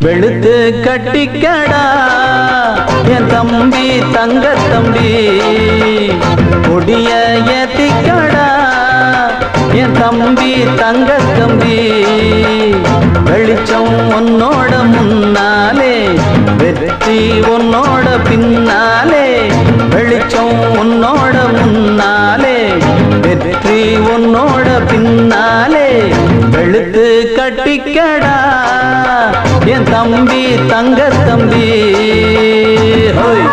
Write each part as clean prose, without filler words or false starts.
வெளுத்து கட்டிக்கடா என் தம்பி தங்க தம்பி கொடிய ஏத்திக்கடா என் தம்பி தங்க தம்பி வெளிச்சம் உன்னோட முன்னாலே வெற்றி உன்னோட பின்னாலே வெளிச்சம் உன்னோட முன்னாலே வெற்றி உன்னோட பின்னாலே வெளுத்து கட்டிக்கடா என் தம்பி தங்க தம்பி ஹோய்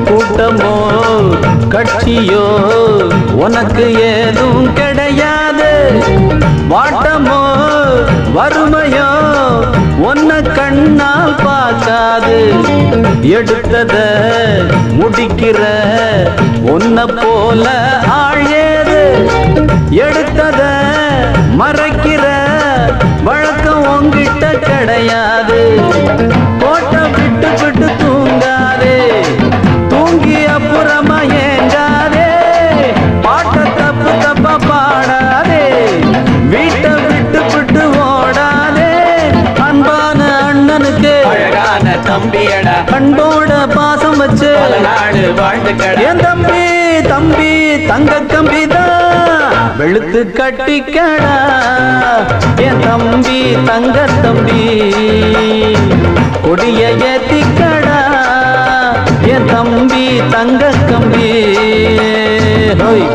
கூட்டமோ கட்சியோ உனக்கு ஏதும் கிடையாது வாட்டமோ வறுமையோ உன்னை கண்ணால் பார்க்காது எடுத்தத முடிக்கிற உன்னை போல ஆழேது எடுத்தத மறைக்கிற வழக்கம் உங்கிட்ட கிடையாது கோட்டை விட்டு விட்டு தூங்காதே தூங்கி அப்புறமா ஏங்காதே பாட்ட தப்பு தப்பா பாடாதே வீட்டை விட்டு விட்டு ஓடாதே அன்பான அண்ணனுக்கு அழகான தம்பியடா அன்போட பாசம் வச்சு நாடு வாழ்ந்துக்கடா என் தம்பி தம்பி தங்க கம்பிதான் வெளுத்து கட்டிக்கடா என் தம்பி தங்க தம்பி கொடிய ஏத்திக்கடா என் தம்பி தங்க கம்பி ஹோய்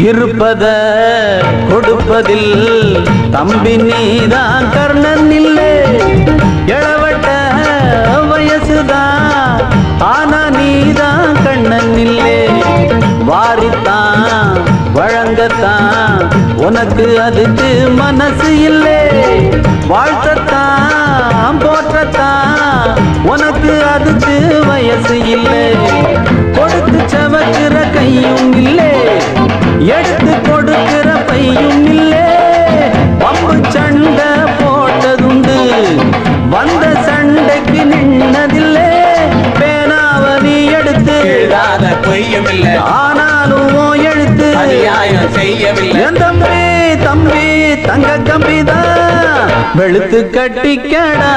இருப்பத கொடுப்பதில் தம்பி நீதான் கர்ணன் இல்லை இளவட்ட வயசுதான் ஆனா நீதான் கண்ணன் இல்லை வாரித்தான் வழங்கத்தான் உனக்கு அதுக்கு மனசு இல்லை வாழ்த்தத்தான் போற்றத்தான் உனக்கு அதுக்கு வயசு இல்லை கொடுத்து சவக்கிற கையும் இல்லை எடுத்து கொடுக்கிற பையும் இல்லே பம்பு சண்டை போட்டதுண்டு வந்த சண்டைக்கு நின்னதில்லை பேனாவ நீ எடுத்து பொய்யும் இல்லை ஆனாலும் எழுத்து அநியாயம் செய்யவில்லை என் தம்பி தம்பி தங்க கம்பிதான் வெளுத்து கட்டிக்கடா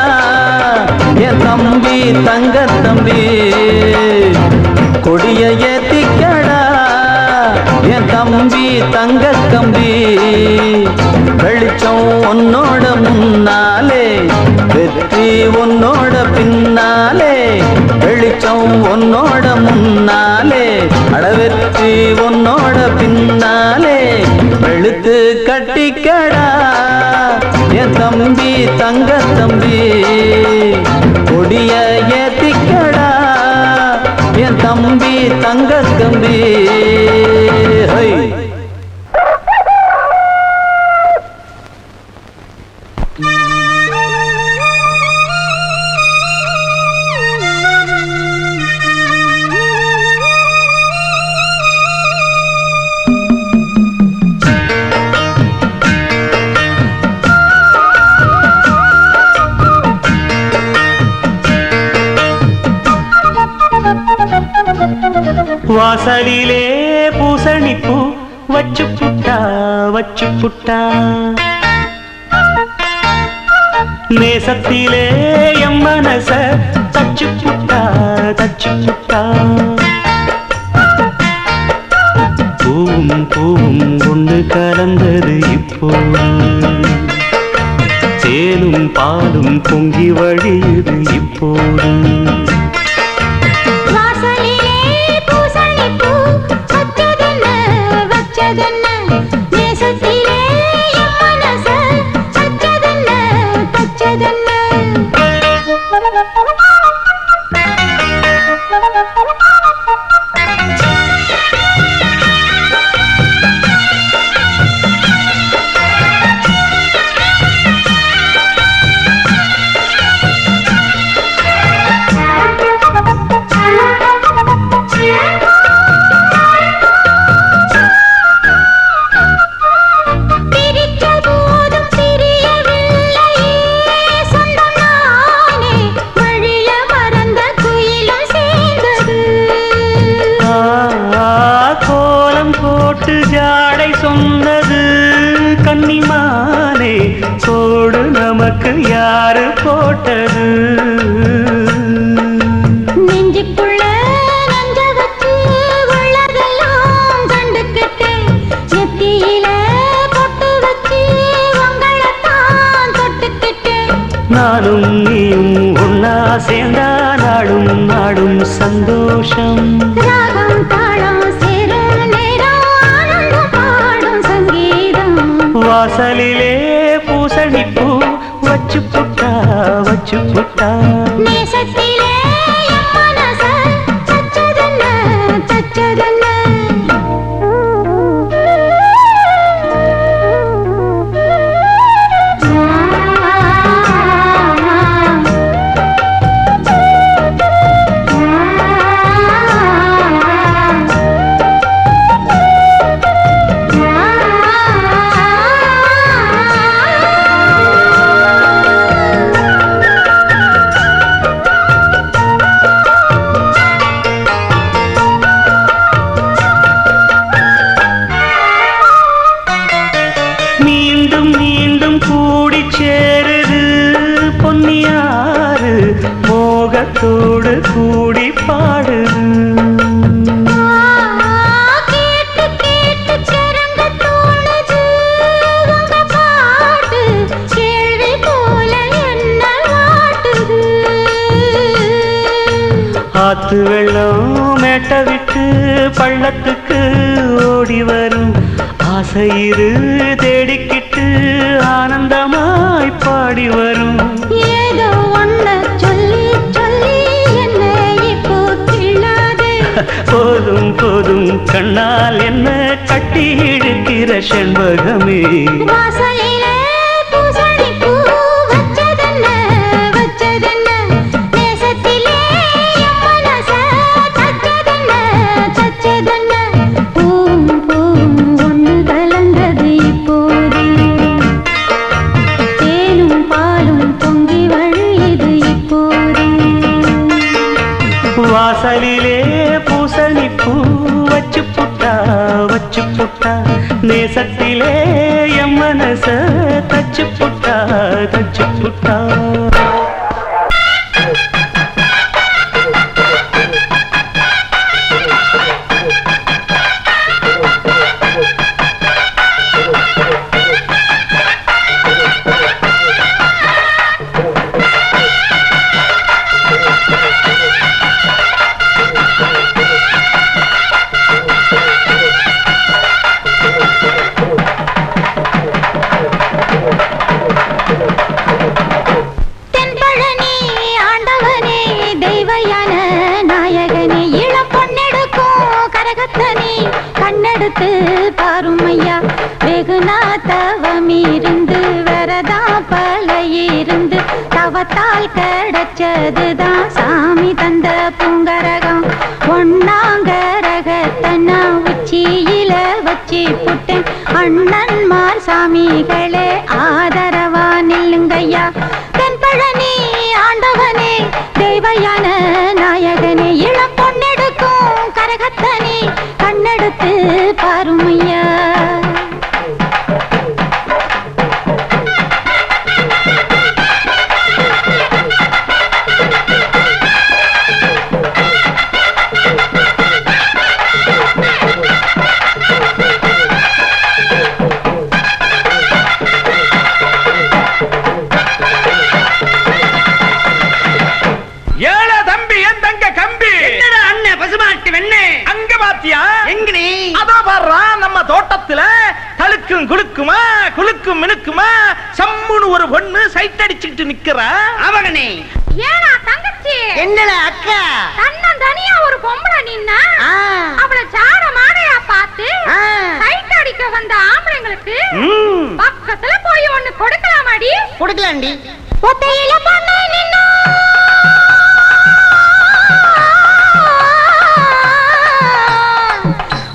என் தம்பி தங்க தம்பி கொடிய ஏத்திக்கடா என் தம்பி தங்க கம்பி வெளிச்சம் உன்னோட முன்னாலே வெற்றி உன்னோட பின்னாலே வெளிச்சம் உன்னோட முன்னாலே அடவெற்றி உன்னோட பின்னாலே வெளுத்து கட்டிக்கடா என் தம்பி தங்க தம்பி கொடிய ஏத்திக்கடா என் தம்பி தங்க கம்பி ஹை வாசலிலே பூசணிப்பூ வச்சு புட்டா நேசத்திலே எம் மனச தச்சு புட்டா பூவும் பூவும் ஒன்று கலந்தது இப்போது தேனும் பாலும் பொங்கி வழியுது இப்போது வாசலிலே பூசணிப்பூ வச்சதென்ன வச்சதென்ன நேசத்திலே என் மனச தச்சதென்ன தச்சதென்ன ஜாடை சொன்னது கன்னிமானே கோடு நமக்கு யாரு போட்டது நெஞ்சுக்குள்ள நஞ்ச வச்சு உள்ளதெல்லாம் கண்டுக்கிட்டு நெத்தியில பொட்டு வச்சு உங்களைத்தான் தொட்டுக்கிட்டு நானும் நீயும் ஒன்னா சேர்ந்தா நாடும் நாடும் சந்தோஷம் ராகம் தாளம் சேரும் நேரம் ஆனந்தம் பாடும் சங்கீதம் வாசலிலே பூசணிப்பூ வச்சு புட்டா வச்சு புட்டா நேசத்திலே என் மனச தச்சதென்ன தச்சதென்ன மீண்டும் மீண்டும் கூடி சேருது பொன்னியாறு மோகத்தோடு கூடி பாடுது கேட்டு கேட்டு கிறங்க தோணுது உங்க பாட்டு கேள்வி போல என்ன வாட்டுது ஆத்து வெள்ளம் மேட்ட விட்டு பள்ளத்துக்கு ஓடி வரும் ஆசையிரு தேடிக்கிட்டு ஆனந்தமாய் பாடி வரும் ஏதோ ஒன்ன சொல்லி சொல்லி என்ன இப்போ கிள்ளாதே போதும் போதும் கண்ணால் என்ன கட்டி இழுக்கிற செண்பகமே வாசலிலே பூசணிப்பூ வச்சதென்ன வச்சதென்ன நேசத்திலே என் மனச தச்சதென்ன தச்சதென்ன பூவும் பூவும் ஒன்று கலந்தது இப்போது தேனும் பாலும் பொங்கி வழியுது இப்போது வாசலிலே பூசணிப்பூ வச்சு புட்டா நேசத்திலே என் மனச தச்சு புட்டா தென்பழனி ஆண்டவனே தெய்வயான நாயகனே இளம் பொன்னெடுக்கும் கரகத்தனி கண்ணெடுத்து பாருமையா வெகுநா தவமிருந்து வரதா பல இருந்து தவத்தால் கிடைச்சதுதான் சாமி தந்த பூங்கரகம் ஒன்னாங்கரகத்தனா உச்சியில வச்சு புட்டேன் அண்ணன்மார் சாமிகளே ஆதரவா நில்லுங்கய்யா தென்பழனி ஆண்டவனே தெய்வயான நாயகனே இளம் பொன்னெடுக்கும் கரகத்தனி கண்ணெடுத்து பாருமையா பாடுறா நம்ம தோட்டத்துல தழுக்கும் குலுக்குமா குலுக்கும் மினுக்குமா சம்முன்னு ஒரு பொண்ணு சைட் அடிச்சுக்கிட்டு நிக்கிறா. அவகனே ஏனா தங்கச்சி என்னல அக்கா தன்னன் தனியா ஒரு பொம்பளை நின்னா அவள சார மாடையா பார்த்து சைட் அடிக்க வந்த ஆம்பளைங்களுக்கு பக்கத்துல போய் ஒன்னு கொடுக்கலாமாடி? கொடுக்கலாண்டி. ஒத்தையில பொண்ணு நின்னா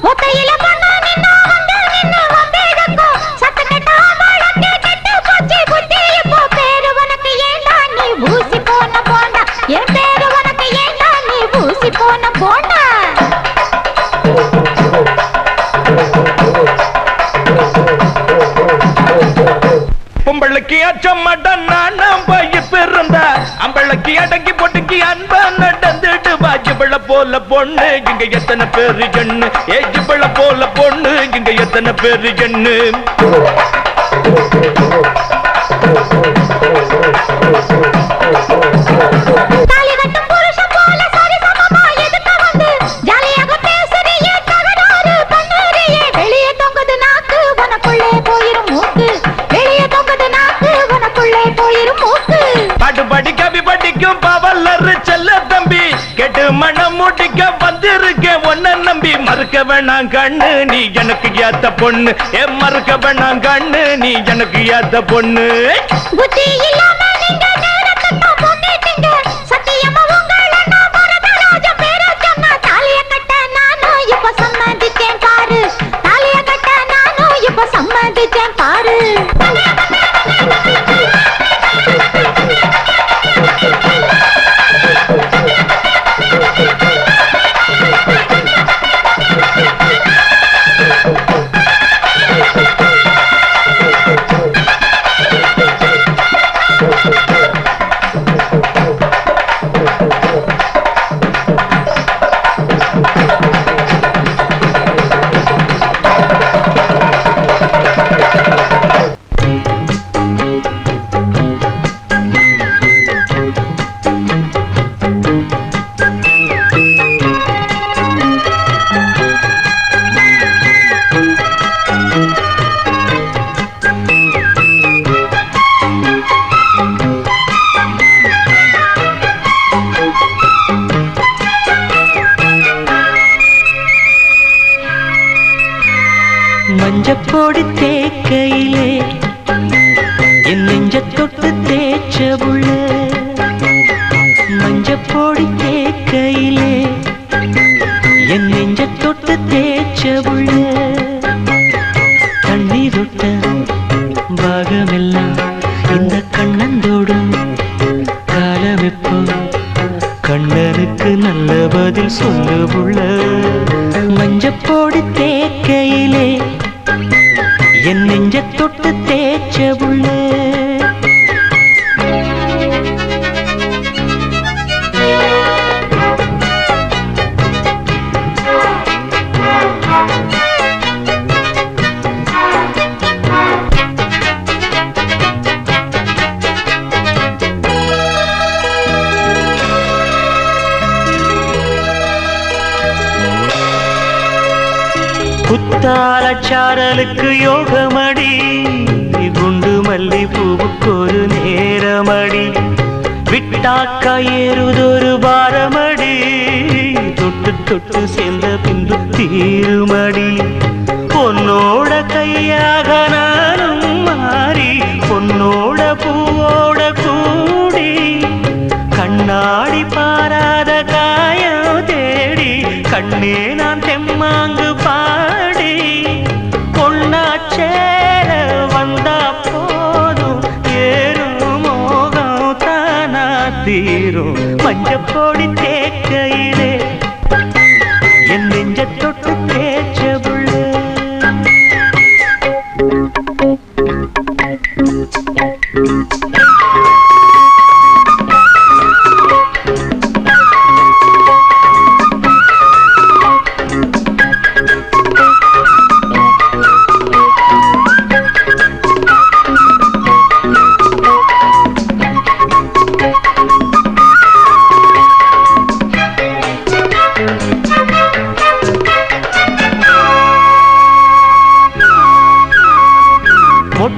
ஒத்தையில பொண்ணு நின்னா வந்து நின்னு வந்தேதோ சத்த கட்டா மாளக்கே கெட்டு போச்சு புத்தி இப்போ பேரு உனக்கு ஏண்டா நீ ஊசி போன போண்டா என் பேரு உனக்கு ஏண்டா நீ ஊசி போன போண்டா. பொம்பளைக்கு அச்சமட்டன் நான் பயிர் பிறந்த அம்பளைக்கு அடங்கி பொட்டுக்கு அன்பா நடந்துட்டு வாஜிபள போல பொண்ணு இங்க எத்தனை பேரு ஜன்னு ஏஜிபள போல பொண்ணு இங்க எத்தனை பேரு ஜன்னு. படிக்கும் பவல்லரு செல்ல தம்பி கெட்டு மனம் முடிக்க வந்திருக்கேன் ஒன்ன நம்பி. மறுக்க வேணாம் கண்ணு நீ எனக்கு ஏத்த பொண்ணு மறுக்க வேணாம் கண்ணு நீ எனக்கு ஏத்த பொண்ணு. புத்தி இல்லாம நீங்க நேரத்தை போட்டுட்டீங்க சத்தியமா உங்கள நான் வரதராஜ பேரை சொன்னா தாலிய கட்ட நானும் இப்ப சம்மதிச்சேன் பாரு தாலிய கட்ட நானும் இப்ப சம்மதிச்சேன் பாரு. மஞ்சப்பொடி தேக்கையிலே என் நெஞ்ச தொட்டு தேய்ச்ச புள்ள மஞ்சப்பொடி தேக்கையிலே என் நெஞ்ச தொட்டு தேய்ச்ச புள்ள தண்ணீர் தொட்ட பாகமெல்லாம் இந்த கண்ணந்தோடும் காலமெப்போ கண்ணனுக்கு நல்ல பதில் சொல்லு புள்ள மஞ்சப்பொடி தேக்கையிலே என் நெஞ்ச தொட்டு தேய்ச்ச புள்ள. குத்தாலச்சாரலுக்கு யோகமடி குண்டு மல்லி பூவுக்கு ஒரு நேரமடி விட்டாக்கா ஏறுதொரு பாரமடி தொட்டு தொட்டு சேர்ந்த பின்பு தீருமடி பொன்னோட கையாக நானும் மாறி பொன்னோட பூவோட கூடி கண்ணாடி பாராத காயம் தேடி கண்ணே நான் தெம்மாங்கு பாடி பொன்னாச்சேர வந்தா போதும் ஏறும் மோகம் தானா தீரும் மஞ்சப்பொடி தேக்கையிலே என் நெஞ்ச தொட்டு தேய்ச்ச புள்ள.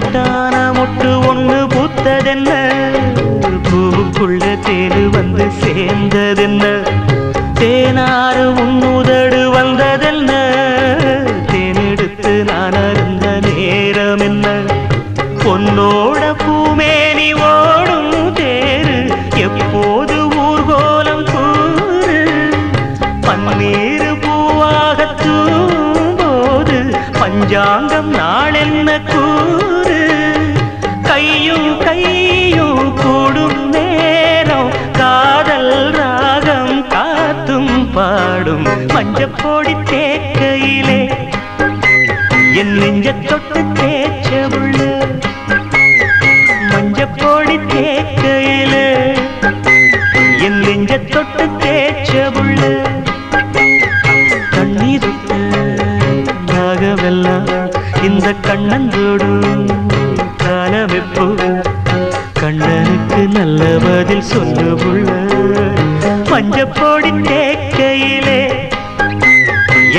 முத்தான முட்டு ஒண்ணு பூத்ததென்ன பூவுக்குள்ள தேனு வந்து சேர்ந்ததென்ன தேனாறு உன்னுதடு வந்ததென்ன தேனெடுத்து நான் அருந்த நேரம் என்ன பொன்னோட பூமேனி ஓடும் தேரு எப்போது ஊர்கோலம் கூறு பன்னீர் பூவாக தூம்போது பஞ்சாங்கம் நாளென்ன கூறு கையும் கையும் கூடும் நேரம் காதல் ராகம் காத்தும் பாடும் மஞ்சப்பொடி தேக்கையிலே என் நெஞ்ச தொட்டு தேய்ச்ச உள்ள மஞ்சப்பொடி தேக்கையிலே என் நெஞ்ச தொட்டு தேய்ச்ச உள்ள கண்ணீர் நாகவெல்லாம் இந்த கண்ணந்தோடு காலவெப்போ கண்ணனுக்கு நல்ல பதில் சொல்லு புள்ள மஞ்சப்பொடி தேக்கையிலே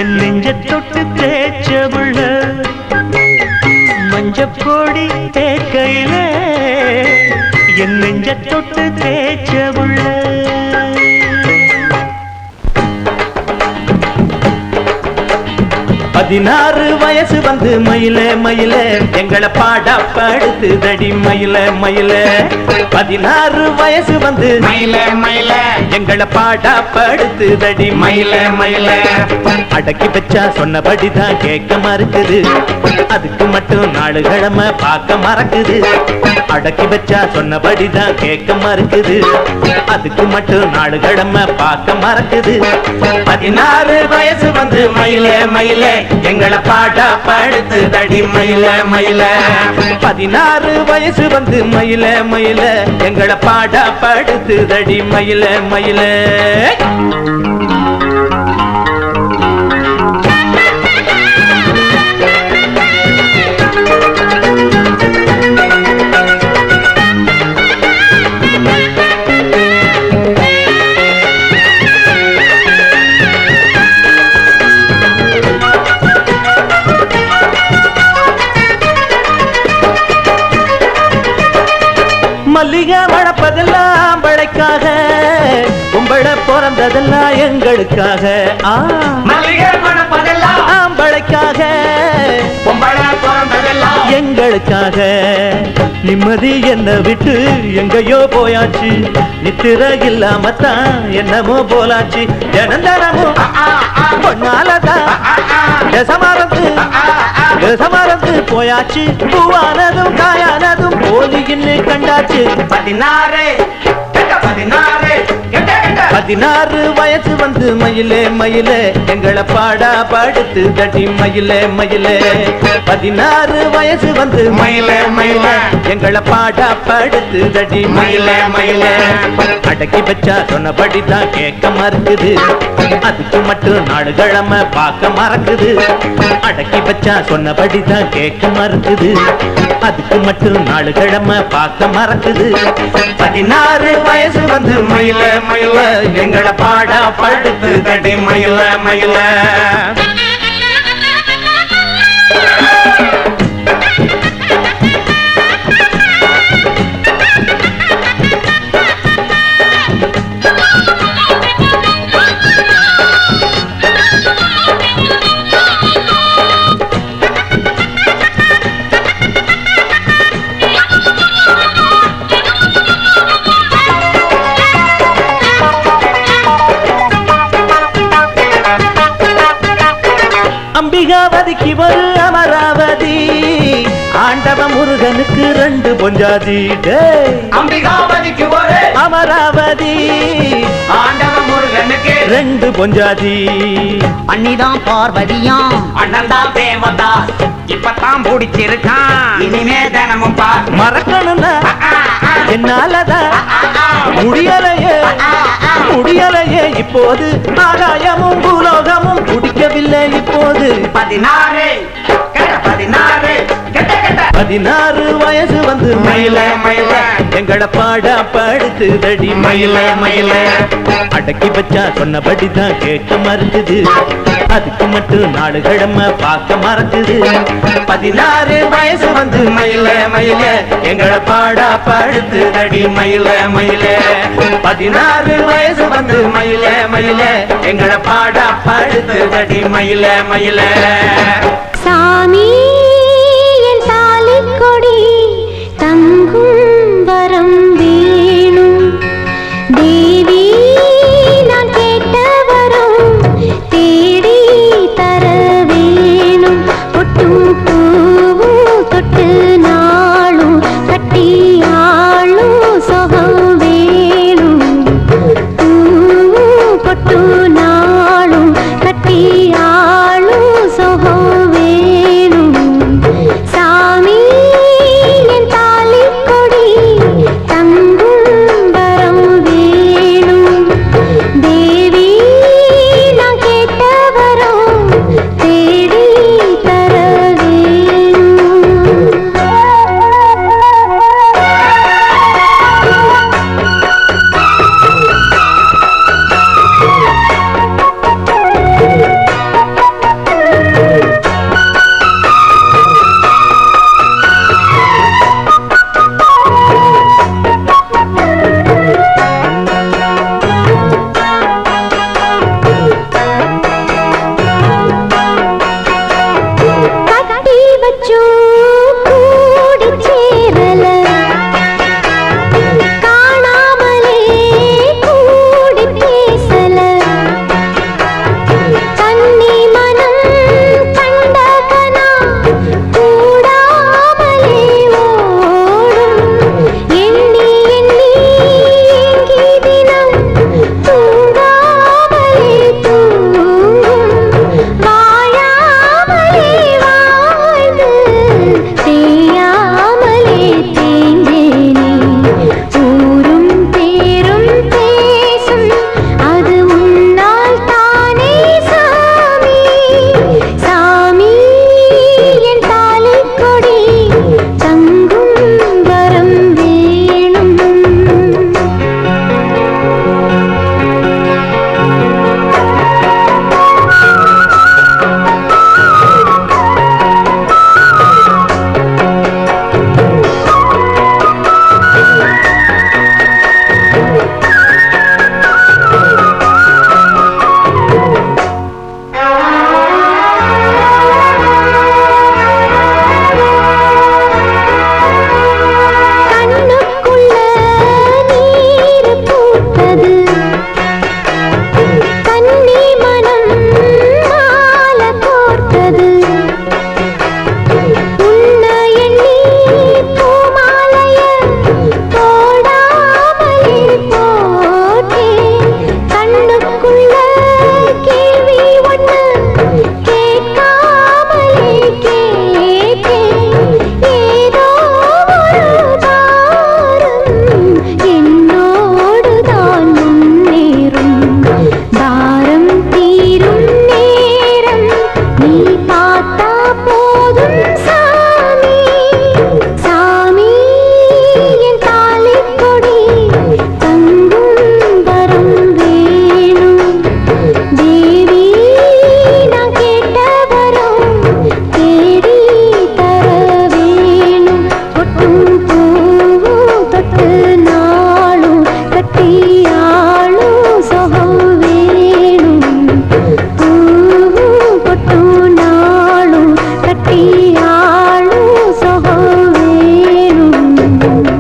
என் நெஞ்ச தொட்டு தேய்ச்ச புள்ள மஞ்சப்பொடி தேக்கையிலே என் நெஞ்ச தொட்டு தேய்ச்ச புள்ள 16 வயசு வந்து மயிலே மயிலே எங்களை பாடா படுத்து தடி மயிலே மயிலே 16 வயசு வந்து மயிலே மயிலே எங்களை பாடா படுத்து தடி மயிலே மயிலே அடக்கி வச்சா சொன்னபடிதான் கேட்க மறுக்குது அதுக்கு மட்டும் நாலு கிழமை பார்க்க மறக்குது அடக்கி வச்சா சொன்னபடிதான் கேட்க மறுக்குது அதுக்கு மட்டும் நாலு கிழமை பார்க்க மறக்குது 16 வயசு வந்து மயிலே மயிலே எங்களை பாடா படுத்து தடி மயிலே மயிலே 16 வயசு வந்து மயிலே மயிலே எங்களை பாடா படுத்து தடி மயிலே மயிலே மல்லிகை மணப்பதெல்லாம் பழைக்காக கும்பள பிறந்ததெல்லாம் எங்களுக்காக மல்லிகை மணப்பதெல்லாம் ஆம்பளைக்காக கும்பள பிறந்ததெல்லாம் எங்களுக்காக நிம்மதி என்ன விட்டு எங்கயோ போயாச்சு நித்திர இல்லாமத்தான் என்னமோ போலாச்சு ஜனந்தரமும் பொன்னாலதான் சமரந்து போயாச்சு பூவானதும் காயானதும் போலின்னு கண்டாச்சு 16 வயசு வந்து மயிலே மயிலே எங்களை பாடா படுத்து தடி மயிலே மயிலே 16 வயசு வந்து மயிலே மயிலே எங்களை பாடா படுத்து தடி மயிலே மயிலே அடக்கி வச்சா சொன்னபடிதான் கேட்க மறுக்குது அதுக்கு மட்டும் நாலு கிழமை பார்க்க மறக்குது அடக்கி வச்சா சொன்னபடிதான் கேட்க மறுக்குது அதுக்கு மட்டும் நாலு கிழமை பார்க்க மறக்குது 16 வயசு வந்து மயிலே மயிலே எங்களை பாடா படுத்து தடி மயிலே மயிலே அம்பிகாவதிக்கு ஒரு அமராவதி ஆண்டவ முருகனுக்கு 2 பொஞ்சாதி அம்பிகாவதிக்கு ஒரு அமராவதி ஆண்டவ முருகனுக்கு 2 பொஞ்சாதி அண்ணிதான் பார்வதியாம் அண்ணன் தான் தேவதாஸ் இப்பதான் பிடிச்சிருக்கான் இனிமே தினமும் பார் மறக்கணும்னா என்னாலதான் முடியலையே இப்போது ஆகாயமும் பூலோகமும் குடிக்கவில்லை இப்போது 16 வயசு வந்து மயிலே மயிலே எங்களை பாடா படுத்து தடி மயிலே மயிலே அடக்கி வச்சா சொன்னபடிதான் கேட்க மறுக்குது அதுக்கு மட்டும் நாலு கிழமை பார்க்க மறக்குது 16 வயசு வந்து மயில மயில எங்களை பாடா படுத்துதடி மயில மயில 16 வயசு வந்து மயில மயில எங்களை பாடா படுத்துதடி மயில மயில